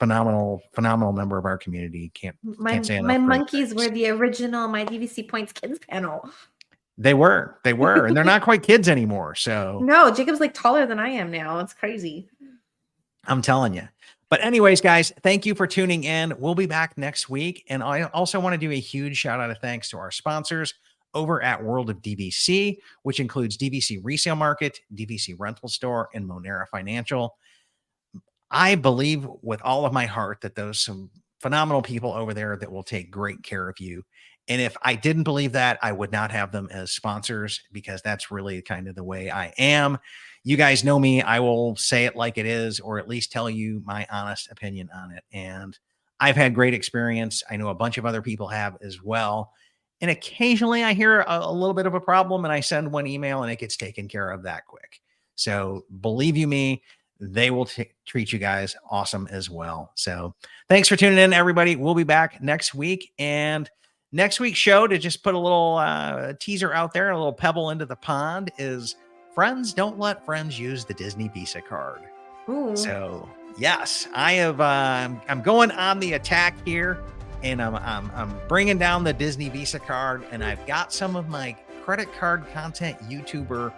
phenomenal member of our community. Can't say enough. My monkeys were the original My DVC Points kids panel. They were, and they're not quite kids anymore. So no, Jacob's like taller than I am now. It's crazy. I'm telling you. But anyways, guys, thank you for tuning in. We'll be back next week. And I also want to do a huge shout out of thanks to our sponsors over at World of DVC, which includes DVC Resale Market, DVC Rental Store, and Monera Financial. I believe with all of my heart that those some phenomenal people over there that will take great care of you. And if I didn't believe that, I would not have them as sponsors, because that's really kind of the way I am. You guys know me. I will say it like it is, or at least tell you my honest opinion on it. And I've had great experience. I know a bunch of other people have as well. And occasionally I hear a little bit of a problem and I send one email and it gets taken care of that quick. So believe you me, they will treat you guys awesome as well. So thanks for tuning in, everybody. We'll be back next week. And next week's show, to just put a little teaser out there, a little pebble into the pond, is Friends Don't Let Friends Use the Disney Visa Card. Ooh. So yes, I have. I'm going on the attack here, and I'm bringing down the Disney Visa Card, and I've got some of my credit card content YouTuber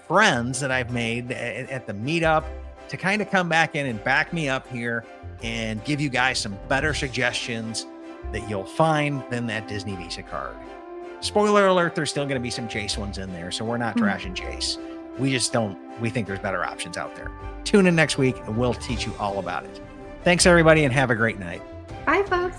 friends that I've made at the meetup to kind of come back in and back me up here and give you guys some better suggestions that you'll find than that Disney Visa Card. Spoiler alert, there's still going to be some Chase ones in there, so we're not trashing Chase. We think there's better options out there. Tune in next week and we'll teach you all about it. Thanks, everybody, and have a great night. Bye, folks.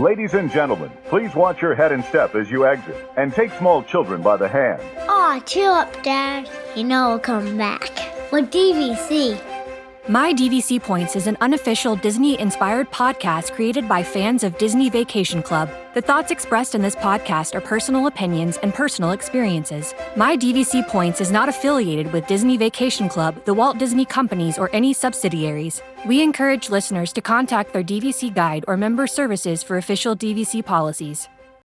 Ladies and gentlemen, please watch your head and step as you exit, and take small children by the hand. Aw, chill up, Dad. You know we'll come back. With DVC. My DVC Points is an unofficial Disney-inspired podcast created by fans of Disney Vacation Club. The thoughts expressed in this podcast are personal opinions and personal experiences. My DVC Points is not affiliated with Disney Vacation Club, the Walt Disney Companies, or any subsidiaries. We encourage listeners to contact their DVC guide or member services for official DVC policies.